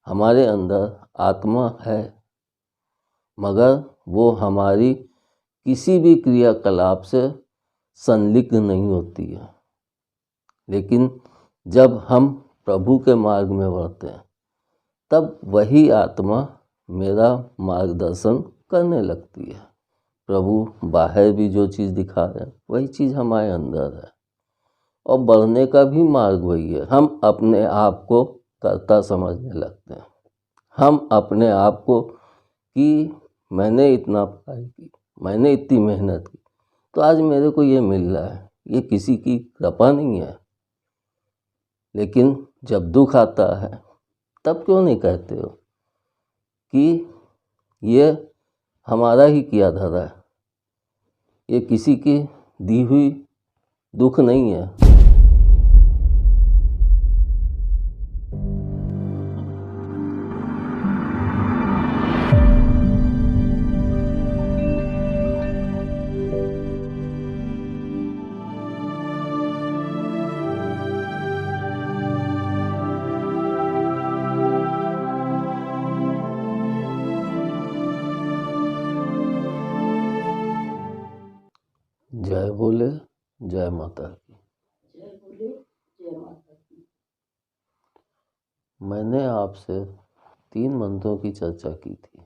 हमारे अंदर आत्मा है, मगर वो हमारी किसी भी क्रियाकलाप से संलिग्न नहीं होती है। लेकिन जब हम प्रभु के मार्ग में बढ़ते हैं तब वही आत्मा मेरा मार्गदर्शन करने लगती है। प्रभु बाहर भी जो चीज़ दिखा रहे हैं वही चीज़ हमारे अंदर है, और बढ़ने का भी मार्ग वही है। हम अपने आप को कर्ता समझने लगते हैं। हम अपने आप को कि मैंने इतना पढ़ाई की, मैंने इतनी मेहनत की, तो आज मेरे को ये मिल रहा है, ये किसी की कृपा नहीं है। लेकिन जब दुख आता है तब क्यों नहीं कहते हो कि ये हमारा ही किया धरा है, ये किसी की दी हुई दुख नहीं है। जय बोले जय माता की। जय बोले जय माता की। मैंने आपसे 3 मंत्रों की चर्चा की थी,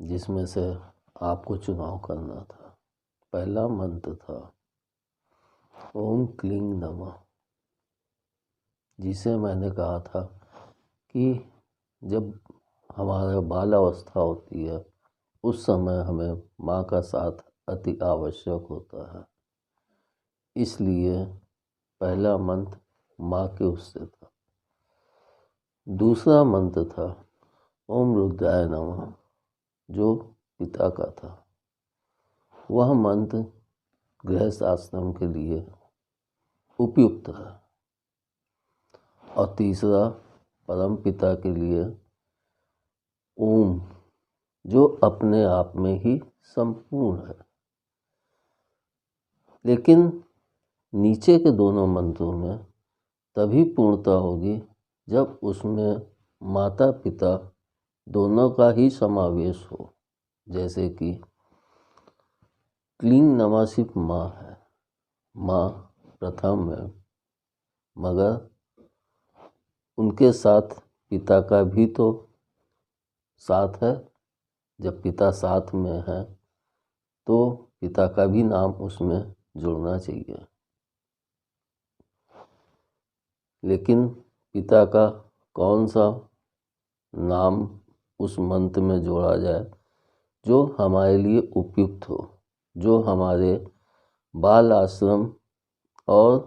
जिसमें से आपको चुनाव करना था। पहला मंत्र था ओम क्लीं नमः, जिसे मैंने कहा था कि जब हमारा बाल अवस्था होती है उस समय हमें माँ का साथ अति आवश्यक होता है। इसलिए पहला मंत्र माँ के उससे था। दूसरा मंत्र था ओम रुद्राय नमः, जो पिता का था। वह मंत्र गृहस्थ आश्रम के लिए उपयुक्त है। और तीसरा परम पिता के लिए ओम, जो अपने आप में ही संपूर्ण है। लेकिन नीचे के दोनों मंत्रों में तभी पूर्णता होगी जब उसमें माता पिता दोनों का ही समावेश हो। जैसे कि क्लीं नमः सिर्फ माँ है, माँ प्रथम है, मगर उनके साथ पिता का भी तो साथ है। जब पिता साथ में है तो पिता का भी नाम उसमें जुड़ना चाहिए। लेकिन पिता का कौन सा नाम उस मंत्र में जोड़ा जाए जो हमारे लिए उपयुक्त हो, जो हमारे बाल आश्रम और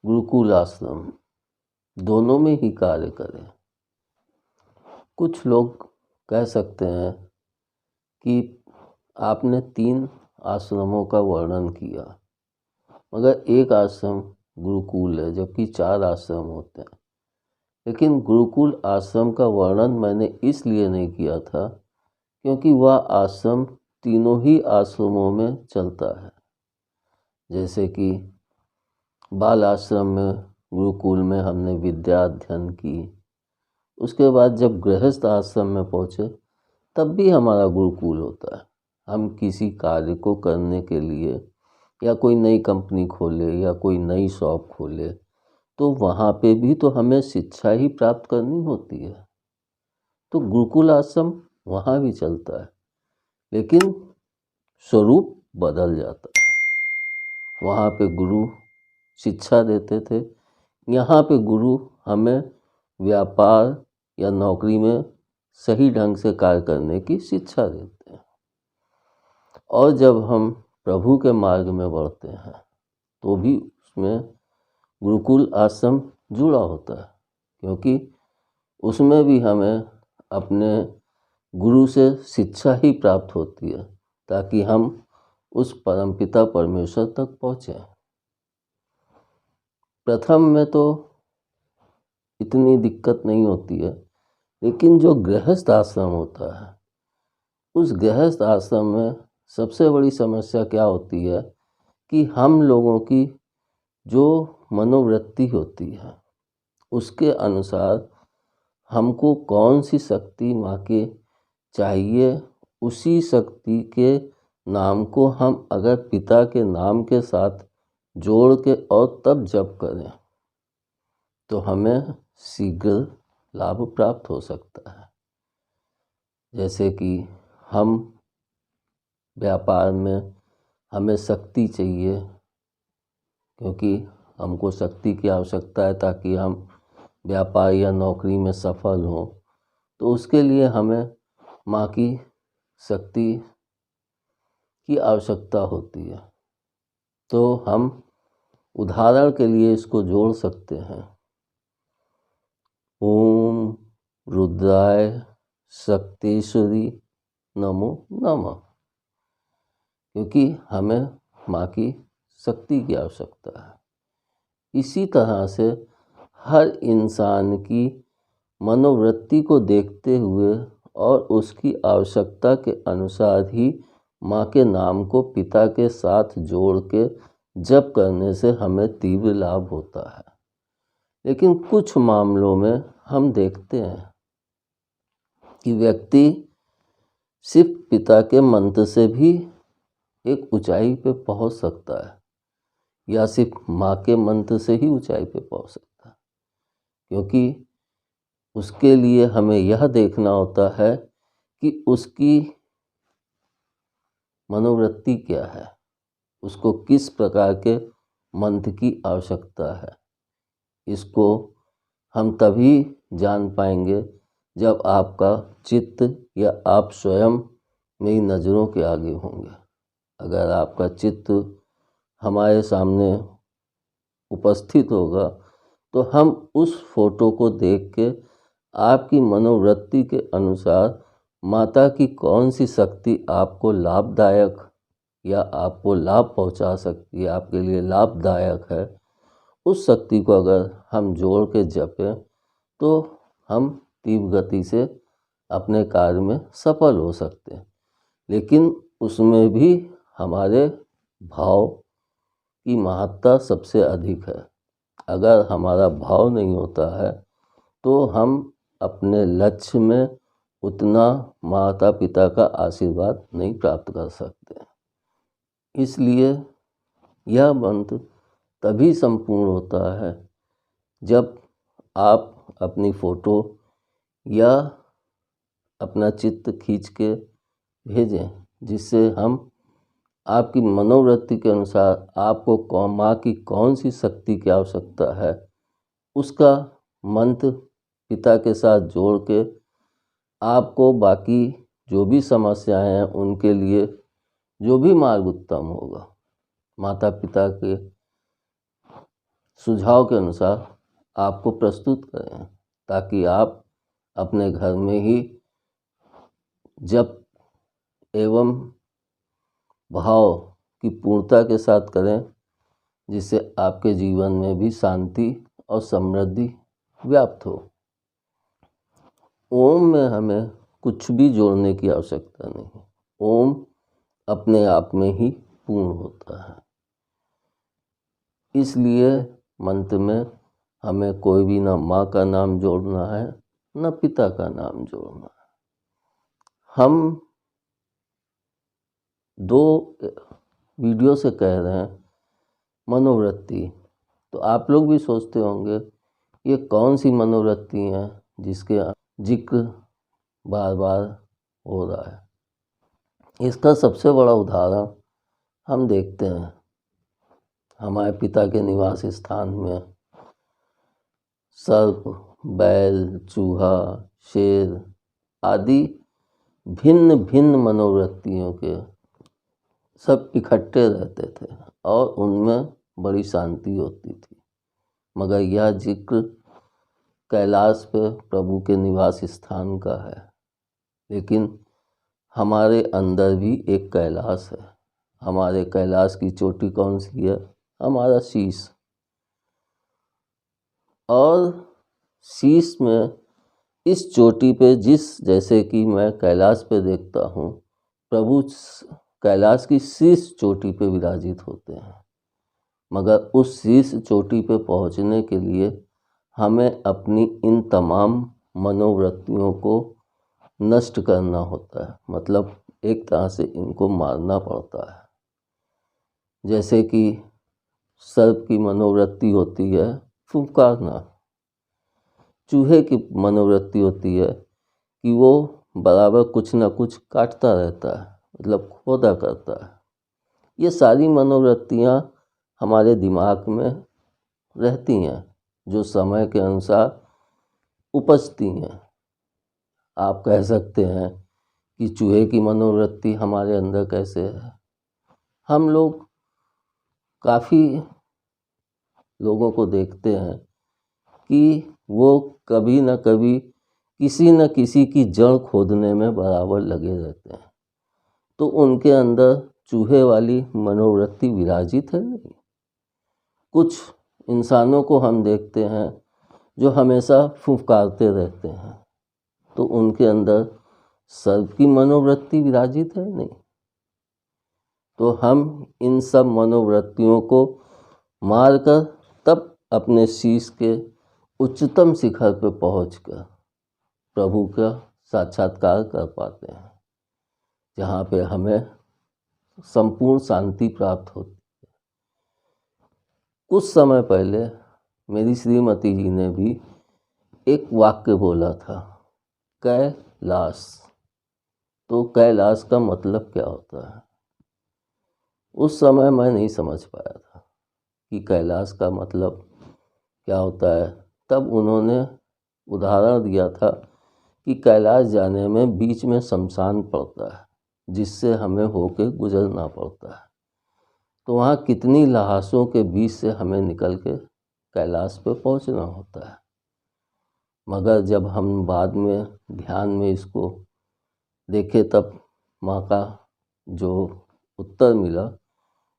गुरुकुल आश्रम दोनों में ही कार्य करे। कुछ लोग कह सकते हैं कि आपने 3 आश्रमों का वर्णन किया, मगर एक आश्रम गुरुकुल है, जबकि 4 आश्रम होते हैं। लेकिन गुरुकुल आश्रम का वर्णन मैंने इसलिए नहीं किया था क्योंकि वह आश्रम तीनों ही आश्रमों में चलता है। जैसे कि बाल आश्रम में, गुरुकुल में हमने विद्या अध्ययन की, उसके बाद जब गृहस्थ आश्रम में पहुँचे तब भी हमारा गुरुकुल होता है। हम किसी कार्य को करने के लिए या कोई नई कंपनी खोले या कोई नई शॉप खोले तो वहाँ पे भी तो हमें शिक्षा ही प्राप्त करनी होती है। तो गुरुकुल आश्रम वहाँ भी चलता है, लेकिन स्वरूप बदल जाता है। वहाँ पे गुरु शिक्षा देते थे, यहाँ पे गुरु हमें व्यापार या नौकरी में सही ढंग से कार्य करने की शिक्षा देते हैं। और जब हम प्रभु के मार्ग में बढ़ते हैं तो भी उसमें गुरुकुल आश्रम जुड़ा होता है, क्योंकि उसमें भी हमें अपने गुरु से शिक्षा ही प्राप्त होती है ताकि हम उस परमपिता परमेश्वर तक पहुँचें। प्रथम में तो इतनी दिक्कत नहीं होती है, लेकिन जो गृहस्थ आश्रम होता है उस गृहस्थ आश्रम में सबसे बड़ी समस्या क्या होती है कि हम लोगों की जो मनोवृत्ति होती है उसके अनुसार हमको कौन सी शक्ति माँ के चाहिए, उसी शक्ति के नाम को हम अगर पिता के नाम के साथ जोड़ के और तब जप करें तो हमें शीघ्र लाभ प्राप्त हो सकता है। जैसे कि हम व्यापार में हमें शक्ति चाहिए, क्योंकि हमको शक्ति की आवश्यकता है ताकि हम व्यापार या नौकरी में सफल हों, तो उसके लिए हमें माँ की शक्ति की आवश्यकता होती है। तो हम उदाहरण के लिए इसको जोड़ सकते हैं, ओम रुद्राय शक्तेश्वरी नमो नमः, क्योंकि हमें माँ की शक्ति की आवश्यकता है। इसी तरह से हर इंसान की मनोवृत्ति को देखते हुए और उसकी आवश्यकता के अनुसार ही माँ के नाम को पिता के साथ जोड़ के जप करने से हमें तीव्र लाभ होता है। लेकिन कुछ मामलों में हम देखते हैं कि व्यक्ति सिर्फ पिता के मंत्र से भी एक ऊंचाई पे पहुंच सकता है, या सिर्फ माँ के मंत्र से ही ऊंचाई पे पहुंच सकता है, क्योंकि उसके लिए हमें यह देखना होता है कि उसकी मनोवृत्ति क्या है, उसको किस प्रकार के मंत्र की आवश्यकता है। इसको हम तभी जान पाएंगे जब आपका चित्त या आप स्वयं मेरी नज़रों के आगे होंगे। अगर आपका चित्त हमारे सामने उपस्थित होगा तो हम उस फोटो को देख के आपकी मनोवृत्ति के अनुसार माता की कौन सी शक्ति आपको लाभदायक या आपको लाभ पहुंचा सकती है, आपके लिए लाभदायक है, उस शक्ति को अगर हम जोड़ के जपें तो हम तीव्र गति से अपने कार्य में सफल हो सकते हैं। लेकिन उसमें भी हमारे भाव की महत्ता सबसे अधिक है। अगर हमारा भाव नहीं होता है तो हम अपने लक्ष्य में उतना माता पिता का आशीर्वाद नहीं प्राप्त कर सकते। इसलिए यह मंत्र तभी संपूर्ण होता है जब आप अपनी फ़ोटो या अपना चित्र खींच के भेजें, जिससे हम आपकी मनोवृत्ति के अनुसार आपको माँ की कौन सी शक्ति की आवश्यकता है उसका मंत्र पिता के साथ जोड़ के आपको बाकी जो भी समस्याएं हैं उनके लिए जो भी मार्ग उत्तम होगा माता पिता के सुझाव के अनुसार आपको प्रस्तुत करें, ताकि आप अपने घर में ही जप एवं भाव की पूर्णता के साथ करें, जिससे आपके जीवन में भी शांति और समृद्धि व्याप्त हो। ओम में हमें कुछ भी जोड़ने की आवश्यकता नहीं। ओम अपने आप में ही पूर्ण होता है। इसलिए मंत्र में हमें कोई भी ना माँ का नाम जोड़ना है न पिता का नाम जोड़ना है। हम 2 वीडियो से कह रहे हैं मनोवृत्ति, तो आप लोग भी सोचते होंगे ये कौन सी मनोवृत्ति है जिसके जिक्र बार बार हो रहा है। इसका सबसे बड़ा उदाहरण हम देखते हैं हमारे पिता के निवास स्थान में सर्प, बैल, चूहा, शेर आदि भिन्न भिन्न मनोवृत्तियों के सब इकट्ठे रहते थे और उनमें बड़ी शांति होती थी। मगर यह जिक्र कैलाश पे प्रभु के निवास स्थान का है, लेकिन हमारे अंदर भी एक कैलाश है। हमारे कैलाश की चोटी कौन सी है? हमारा शीश। और शीश में इस चोटी पे जैसे कि मैं कैलाश पे देखता हूँ, प्रभु कैलाश की शीश चोटी पे विराजित होते हैं। मगर उस शीश चोटी पे पहुँचने के लिए हमें अपनी इन तमाम मनोवृत्तियों को नष्ट करना होता है, मतलब एक तरह से इनको मारना पड़ता है। जैसे कि सर्प की मनोवृत्ति होती है फुफकारना, चूहे की मनोवृत्ति होती है कि वो बराबर कुछ ना कुछ काटता रहता है, मतलब खोदा करता है। ये सारी मनोवृत्तियाँ हमारे दिमाग में रहती हैं, जो समय के अनुसार उपजती हैं। आप कह सकते हैं कि चूहे की मनोवृत्ति हमारे अंदर कैसे है। हम लोग काफ़ी लोगों को देखते हैं कि वो कभी न कभी किसी न किसी की जड़ खोदने में बराबर लगे रहते हैं, तो उनके अंदर चूहे वाली मनोवृत्ति विराजित है नहीं। कुछ इंसानों को हम देखते हैं जो हमेशा फुफकारते रहते हैं, तो उनके अंदर सर्प की मनोवृत्ति विराजित है नहीं। तो हम इन सब मनोवृत्तियों को मारकर तब अपने शीश के उच्चतम शिखर पर पहुंचकर प्रभु का साक्षात्कार कर पाते हैं, जहाँ पे हमें संपूर्ण शांति प्राप्त होती है। कुछ समय पहले मेरी श्रीमती जी ने भी एक वाक्य बोला था, कैलाश। तो कैलाश का मतलब क्या होता है? उस समय मैं नहीं समझ पाया था कि कैलाश का मतलब क्या होता है। तब उन्होंने उदाहरण दिया था कि कैलाश जाने में बीच में शमशान पड़ता है, जिससे हमें होके गुजरना पड़ता है। तो वहाँ कितनी लाशों के बीच से हमें निकल के कैलाश पे पहुँचना होता है। मगर जब हम बाद में ध्यान में इसको देखे, तब माँ का जो उत्तर मिला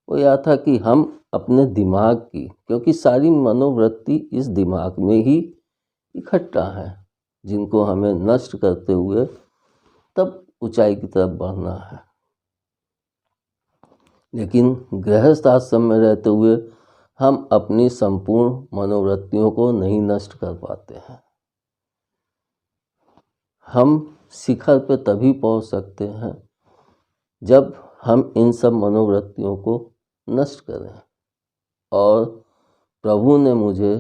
वो यह था कि हम अपने दिमाग की, क्योंकि सारी मनोवृत्ति इस दिमाग में ही इकट्ठा है, जिनको हमें नष्ट करते हुए तब ऊंचाई की तरफ बढ़ना है। लेकिन गृहस्थ आश्रम में रहते हुए हम अपनी संपूर्ण मनोवृत्तियों को नहीं नष्ट कर पाते हैं। हम शिखर पे तभी पहुंच सकते हैं जब हम इन सब मनोवृत्तियों को नष्ट करें। और प्रभु ने मुझे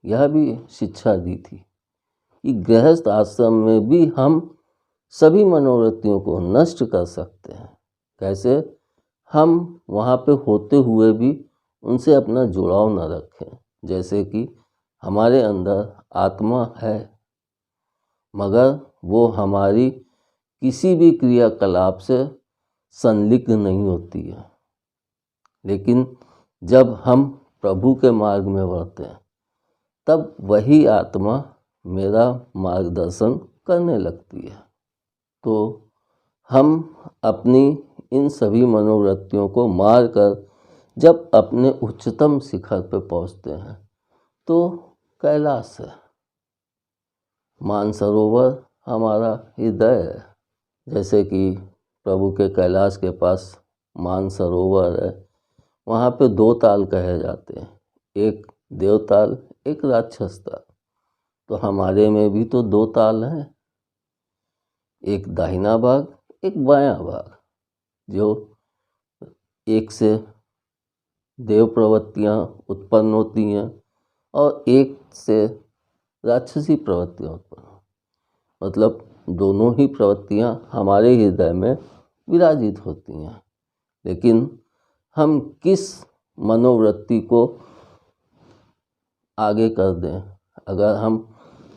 यह भी शिक्षा दी थी कि गृहस्थ आश्रम में भी हम सभी मनोवृत्तियों को नष्ट कर सकते हैं। कैसे? हम वहाँ पे होते हुए भी उनसे अपना जुड़ाव न रखें। जैसे कि हमारे अंदर आत्मा है, मगर वो हमारी किसी भी क्रियाकलाप से संलिग्न नहीं होती है। लेकिन जब हम प्रभु के मार्ग में बढ़ते हैं, तब वही आत्मा मेरा मार्गदर्शन करने लगती है। तो हम अपनी इन सभी मनोवृत्तियों को मारकर जब अपने उच्चतम शिखर पर पहुंचते हैं, तो कैलाश है, मानसरोवर हमारा हृदय है। जैसे कि प्रभु के कैलाश के पास मानसरोवर है, वहाँ पे दो ताल कहे जाते हैं, एक देवताल, एक राक्षस ताल। तो हमारे में भी तो दो ताल हैं, एक दाहिना भाग, एक बायां भाग, जो एक से देव प्रवृत्तियाँ उत्पन्न होती हैं और एक से राक्षसी प्रवृत्तियाँ उत्पन्न, मतलब दोनों ही प्रवृत्तियाँ हमारे हृदय में विराजित होती हैं। लेकिन हम किस मनोवृत्ति को आगे कर दें। अगर हम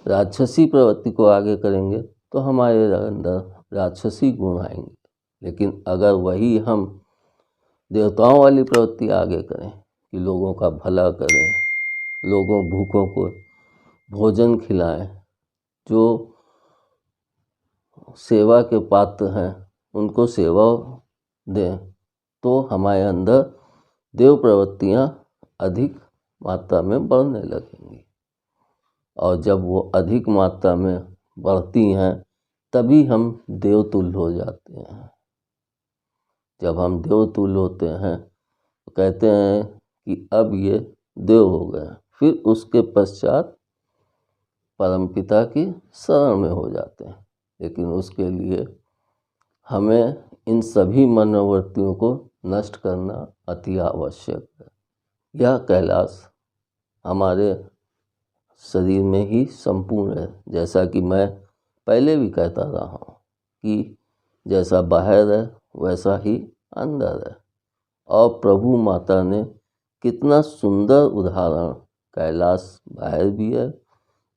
राक्षसी प्रवृत्ति को आगे करेंगे तो हमारे अंदर राक्षसी गुण आएंगे। लेकिन अगर वही हम देवताओं वाली प्रवृत्ति आगे करें कि लोगों का भला करें, लोगों भूखों को भोजन खिलाएं, जो सेवा के पात्र हैं उनको सेवा दें, तो हमारे अंदर देव प्रवृत्तियाँ अधिक मात्रा में बढ़ने लगेंगी। और जब वो अधिक मात्रा में बढ़ती हैं, तभी हम देवतुल्य हो जाते हैं। जब हम देवतुल्य होते हैं तो कहते हैं कि अब ये देव हो गए। फिर उसके पश्चात परमपिता की शरण में हो जाते हैं। लेकिन उसके लिए हमें इन सभी मनोवृत्तियों को नष्ट करना अति आवश्यक है। यह कैलाश हमारे शरीर में ही संपूर्ण है। जैसा कि मैं पहले भी कहता रहा हूँ कि जैसा बाहर है वैसा ही अंदर है। और प्रभु माता ने कितना सुंदर उदाहरण, कैलाश बाहर भी है,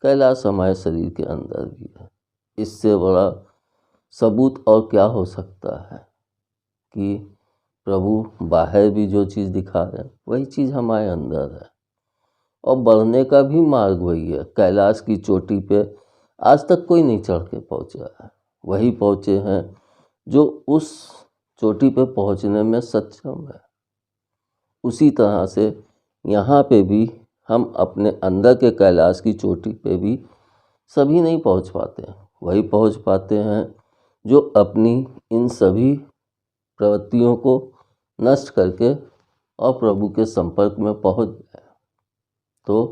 कैलाश हमारे शरीर के अंदर भी है। इससे बड़ा सबूत और क्या हो सकता है कि प्रभु बाहर भी जो चीज़ दिखा रहे हैं वही चीज़ हमारे अंदर है। और बढ़ने का भी मार्ग वही है। कैलाश की चोटी पे आज तक कोई नहीं चढ़ के पहुँचा है, वही पहुँचे हैं जो उस चोटी पे पहुँचने में सक्षम है। उसी तरह से यहाँ पे भी हम अपने अंदर के कैलाश की चोटी पे भी सभी नहीं पहुँच पाते हैं। वही पहुँच पाते हैं जो अपनी इन सभी प्रवृत्तियों को नष्ट करके और प्रभु के संपर्क में पहुँच गए। तो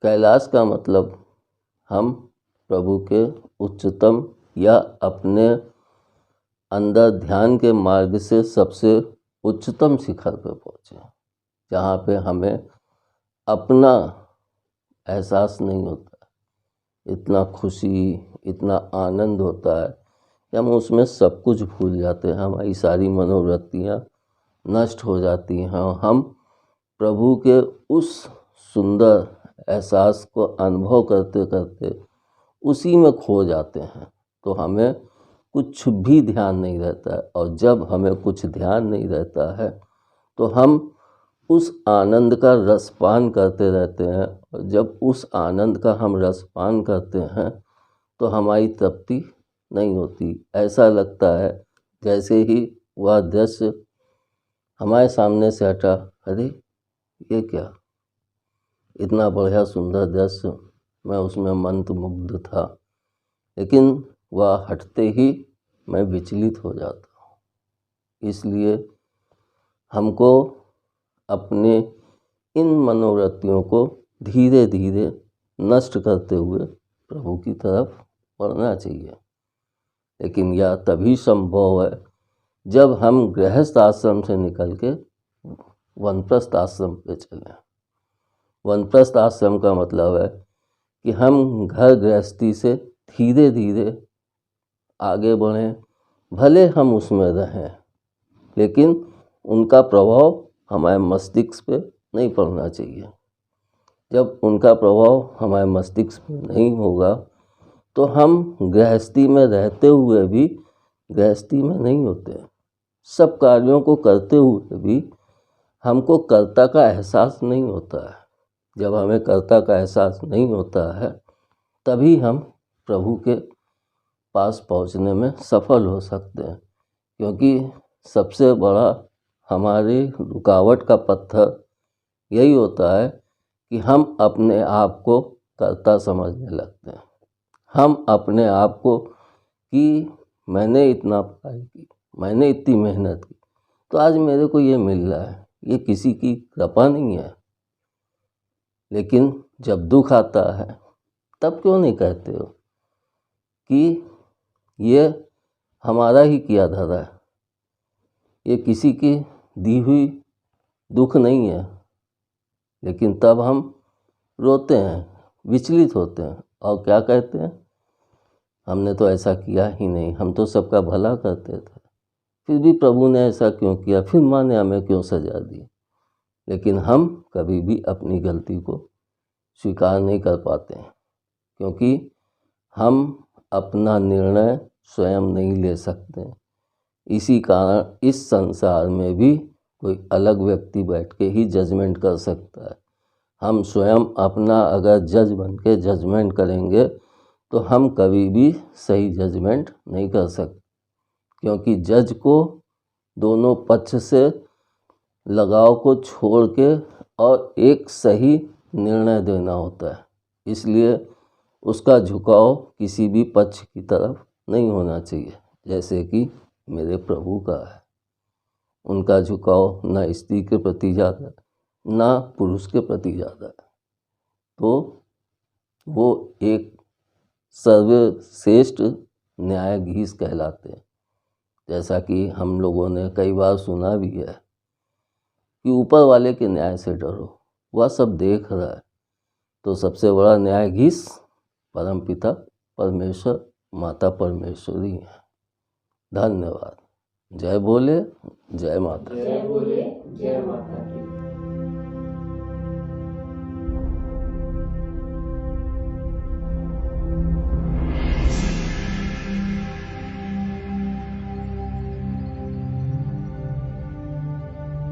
कैलाश का मतलब हम प्रभु के उच्चतम या अपने अंदर ध्यान के मार्ग से सबसे उच्चतम शिखर पर पहुँचे, जहाँ पे हमें अपना एहसास नहीं होता, इतना खुशी, इतना आनंद होता है कि हम उसमें सब कुछ भूल जाते हैं। हमारी सारी मनोवृत्तियाँ नष्ट हो जाती हैं। हम प्रभु के उस सुंदर एहसास को अनुभव करते करते उसी में खो जाते हैं। तो हमें कुछ भी ध्यान नहीं रहता है। और जब हमें कुछ ध्यान नहीं रहता है तो हम उस आनंद का रसपान करते रहते हैं। और जब उस आनंद का हम रसपान करते हैं तो हमारी तृप्ति नहीं होती। ऐसा लगता है जैसे ही वह दृश्य हमारे सामने से हटा, अरे ये क्या, इतना बढ़िया सुंदर दृश्य, मैं उसमें मंत्रमुग्ध था, लेकिन वह हटते ही मैं विचलित हो जाता हूँ। इसलिए हमको अपने इन मनोवृत्तियों को धीरे धीरे नष्ट करते हुए प्रभु की तरफ बढ़ना चाहिए। लेकिन यह तभी संभव है जब हम गृहस्थ आश्रम से निकल के वानप्रस्थ आश्रम पे चलें। वानप्रस्थ आश्रम का मतलब है कि हम घर गृहस्थी से धीरे धीरे आगे बढ़ें। भले हम उसमें रहें, लेकिन उनका प्रभाव हमारे मस्तिष्क पे नहीं पड़ना चाहिए। जब उनका प्रभाव हमारे मस्तिष्क पे नहीं होगा तो हम गृहस्थी में रहते हुए भी गृहस्थी में नहीं होते। सब कार्यों को करते हुए भी हमको कर्ता का एहसास नहीं होता है। जब हमें कर्ता का एहसास नहीं होता है तभी हम प्रभु के पास पहुंचने में सफल हो सकते हैं। क्योंकि सबसे बड़ा हमारी रुकावट का पत्थर यही होता है कि हम अपने आप को कर्ता समझने लगते हैं। हम अपने आप को कि मैंने इतना पढ़ाई की, मैंने इतनी मेहनत की, तो आज मेरे को ये मिल रहा है, ये किसी की कृपा नहीं है। लेकिन जब दुख आता है तब क्यों नहीं कहते हो कि ये हमारा ही किया धरा है, ये किसी की दी हुई दुख नहीं है। लेकिन तब हम रोते हैं, विचलित होते हैं और क्या कहते हैं, हमने तो ऐसा किया ही नहीं, हम तो सबका भला करते थे, फिर भी प्रभु ने ऐसा क्यों किया, फिर माँ ने हमें क्यों सजा दी। लेकिन हम कभी भी अपनी गलती को स्वीकार नहीं कर पाते हैं, क्योंकि हम अपना निर्णय स्वयं नहीं ले सकते। इसी कारण इस संसार में भी कोई अलग व्यक्ति बैठ के ही जजमेंट कर सकता है। हम स्वयं अपना अगर जज बन के जजमेंट करेंगे तो हम कभी भी सही जजमेंट नहीं कर सकते, क्योंकि जज को दोनों पक्ष से लगाव को छोड़ के और एक सही निर्णय देना होता है। इसलिए उसका झुकाव किसी भी पक्ष की तरफ नहीं होना चाहिए। जैसे कि मेरे प्रभु का है, उनका झुकाव न स्त्री के प्रति ज़्यादा है, ना पुरुष के प्रति ज़्यादा है। तो वो एक सर्वश्रेष्ठ न्यायाधीश कहलाते हैं। जैसा कि हम लोगों ने कई बार सुना भी है कि ऊपर वाले के न्याय से डरो, वह सब देख रहा है। तो सबसे बड़ा न्यायाधीश परमपिता परमेश्वर माता परमेश्वरी है। धन्यवाद। जय बोले, जय माता। जय बोले, जय माता की।